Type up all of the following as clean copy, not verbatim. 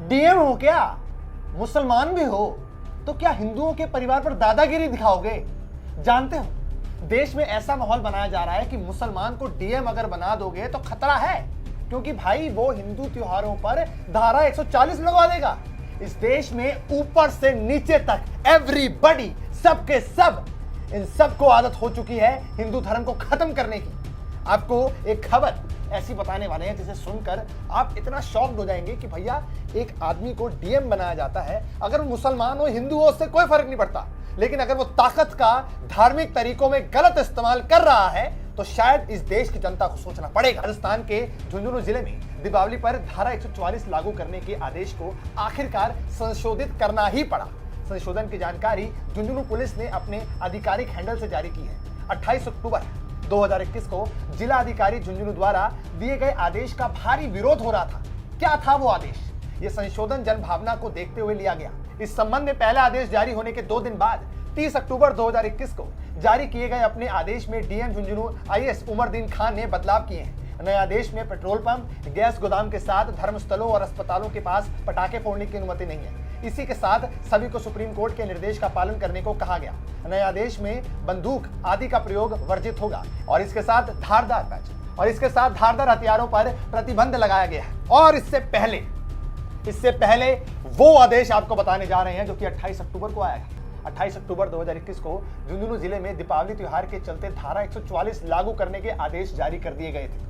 DM हो क्या, मुसलमान भी हो, तो क्या हिंदुओं के परिवार पर दादागिरी दिखाओगे? जानते हो देश में ऐसा माहौल बनाया जा रहा है कि मुसलमान को डीएम अगर बना दोगे तो खतरा है, क्योंकि भाई वो हिंदू त्योहारों पर धारा 140 लगवा देगा। इस देश में ऊपर से नीचे तक एवरीबॉडी, सबके सब, इन सबको आदत हो चुकी है हिंदू धर्म को खत्म करने की। आपको एक खबर ऐसी बताने वाले हैं जिसे सुनकर आप इतना शॉक्ड हो जाएंगे कि भैया एक आदमी को डीएम बनाया जाता है, अगर वो मुसलमान हो हिंदू हो उससे कोई फर्क नहीं पड़ता, लेकिन अगर वो ताकत का धार्मिक तरीकों में गलत इस्तेमाल कर रहा है तो शायद इस देश की जनता को सोचना पड़ेगा। राजस्थान के झुंझुनू जिले में दीपावली पर धारा 144 लागू करने के आदेश को आखिरकार संशोधित करना ही पड़ा। संशोधन की जानकारी झुंझुनू पुलिस ने अपने आधिकारिक हैंडल से जारी की है। 28 अक्टूबर 2021 को जिला अधिकारी झुंझुनू द्वारा दिए गए आदेश का भारी विरोध हो रहा था। क्या था वो आदेश? ये संशोधन जनभावना को देखते हुए लिया गया। इस संबंध में पहला आदेश जारी होने के 2 दिन बाद 30 अक्टूबर 2021 को जारी किए गए अपने आदेश में डीएम झुंझुनू आईएएस उमरदीन खान ने बदलाव किए हैं। नए आदेश में पेट्रोल पंप, गैस गोदाम के साथ धर्मस्थलों और अस्पतालों के पास पटाखे फोड़ने की अनुमति नहीं है। इसी के साथ सभी को सुप्रीम कोर्ट के निर्देश का पालन करने को कहा गया। नए आदेश में बंदूक आदि का प्रयोग वर्जित होगा और इसके साथ धारदार हथियारों पर प्रतिबंध लगाया गया है। और इससे पहले वो आदेश आपको बताने जा रहे हैं जो कि 28 अक्टूबर को आया। 28 अक्टूबर 2021 को झुंझुनू जिले में दीपावली त्योहार के चलते धारा 144 लागू करने के आदेश जारी कर दिए गए थे।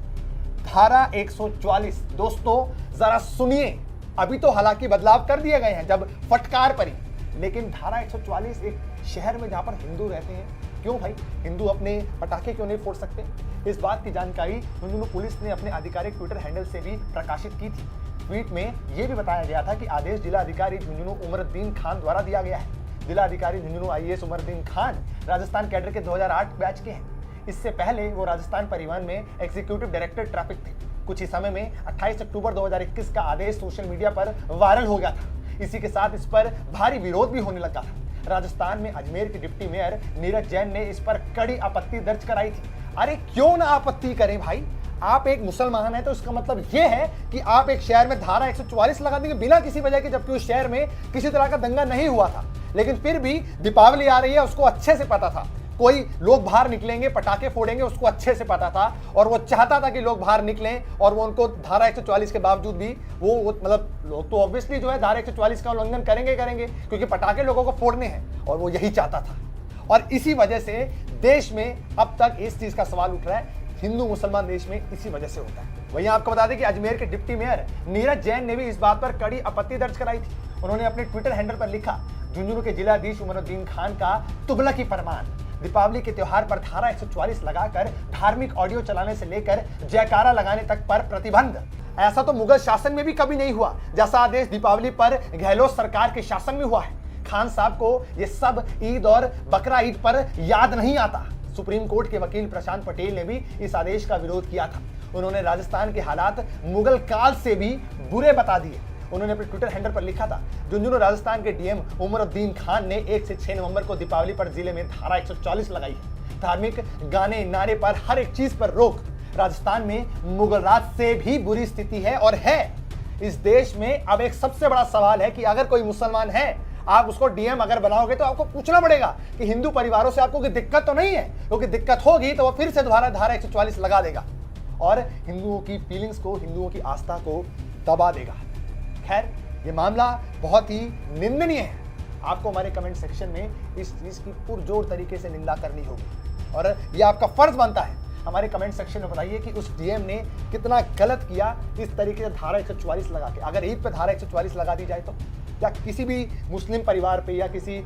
धारा 144 दोस्तों जरा सुनिए, अभी तो हालांकि बदलाव कर दिए गए हैं जब फटकार पड़ी, लेकिन धारा 144 एक शहर में जहां पर हिंदू रहते हैं, क्यों भाई हिंदू अपने पटाखे क्यों नहीं फोड़ सकते? इस बात की जानकारी झुंझुनू पुलिस ने अपने आधिकारिक ट्विटर हैंडल से भी प्रकाशित की थी। ट्वीट में यह भी बताया गया था कि आदेश जिला अधिकारी झुंझुनू उमरद्दीन खान द्वारा दिया गया है। जिला अधिकारी झुंझुनू आईएएस उमरद्दीन खान राजस्थान कैडर के 2008 बैच के हैं। इससे पहले वो राजस्थान परिवहन में एग्जीक्यूटिव डायरेक्टर ट्रैफिक थे। कुछ ही समय में 28 अक्टूबर 2021 का आदेश सोशल मीडिया पर वायरल हो गया था। इसी के साथ इस पर भारी विरोध भी होने लगा था। राजस्थान में अजमेर के डिप्टी मेयर नीरज जैन ने इस पर कड़ी आपत्ति दर्ज कराई थी। अरे क्यों ना आपत्ति करें भाई, आप एक मुसलमान है तो इसका मतलब यह है कि आप एक शहर में धारा 144 लगा देंगे बिना किसी वजह के, जबकि उस शहर में किसी तरह का दंगा नहीं हुआ था। लेकिन फिर भी दीपावली आ रही है, उसको अच्छे से पता था कोई लोग बाहर निकलेंगे, पटाखे फोड़ेंगे, उसको अच्छे से पता था और वो चाहता था कि लोग बाहर निकलें और वो उनको धारा 144 के बावजूद भी वो मतलब लोग तो ऑब्वियसली जो है धारा 144 का उल्लंघन करेंगे क्योंकि पटाखे लोगों को फोड़ने हैं और वो यही चाहता था। और इसी वजह से देश में अब तक इस चीज का सवाल उठ रहा है, हिंदू मुसलमान देश में इसी वजह से होता है। वहीं आपको बता दें कि अजमेर के डिप्टी मेयर नीरज जैन ने भी इस बात पर कड़ी आपत्ति दर्ज कराई थी। उन्होंने अपने ट्विटर हैंडल पर लिखा, झुंझुनू के जिलाधीश उमरद्दीन खान का तुगलकी फरमान, दीपावली के त्योहार पर धारा 144 लगाकर धार्मिक ऑडियो चलाने से लेकर जयकारा लगाने तक पर प्रतिबंध। ऐसा तो मुगल शासन में भी कभी नहीं हुआ जैसा आदेश दीपावली पर गहलोत सरकार के शासन में हुआ है। खान साहब को ये सब ईद और बकरा ईद पर याद नहीं आता। सुप्रीम कोर्ट के वकील प्रशांत पटेल ने भी इस आदेश का विरोध किया था। उन्होंने राजस्थान के हालात मुगल काल से भी बुरे बता दिए। उन्होंने अपने ट्विटर हैंडल पर लिखा था, झुंझुनू राजस्थान के डीएम उमरद्दीन खान ने 1 से 6 नवंबर को दीपावली पर जिले में धारा 144 लगाई है। धार्मिक गाने नारे पर हर एक चीज पर रोक। राजस्थान में मुगल राज से भी बुरी स्थिति है और है। इस देश में अब एक सबसे बड़ा सवाल है कि अगर कोई मुसलमान है, आप उसको डीएम अगर बनाओगे तो आपको पूछना पड़ेगा कि हिंदू परिवारों से आपको कोई दिक्कत तो नहीं है, क्योंकि दिक्कत होगी तो वो फिर से दोबारा धारा 144 लगा देगा और हिंदुओं की फीलिंग्स को, हिंदुओं की आस्था को दबा देगा। खैर, ये मामला बहुत ही निंदनीय है। आपको हमारे कमेंट सेक्शन में इस चीज की पुरजोर तरीके से निंदा करनी होगी और ये आपका फर्ज बनता है। हमारे कमेंट सेक्शन में बताइए कि उस डीएम ने कितना गलत किया इस तरीके से धारा 144 लगा के। अगर ईद पे धारा 144 लगा दी जाए तो, या किसी भी मुस्लिम परिवार पे या किसी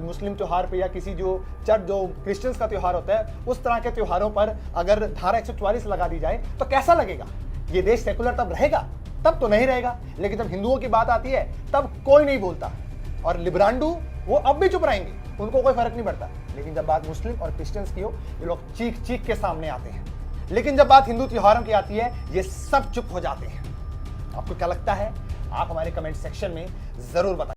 मुस्लिम त्योहार पे या किसी जो क्रिश्चियंस का त्योहार होता है उस तरह के त्योहारों पर अगर धारा 144 लगा दी जाए तो कैसा लगेगा? ये देश सेकुलर तब रहेगा? तब तो नहीं रहेगा। लेकिन जब हिंदुओं की बात आती है तब कोई नहीं बोलता और लिब्रांडू वो अब भी चुप रहेंगे, उनको कोई फर्क नहीं पड़ता। लेकिन जब बात मुस्लिम और क्रिश्चियंस की हो, ये लोग चीख चीख के सामने आते हैं। लेकिन जब बात हिंदू त्योहारों की आती है, ये सब चुप हो जाते हैं। आपको क्या लगता है? आप हमारे कमेंट सेक्शन में जरूर बताइए।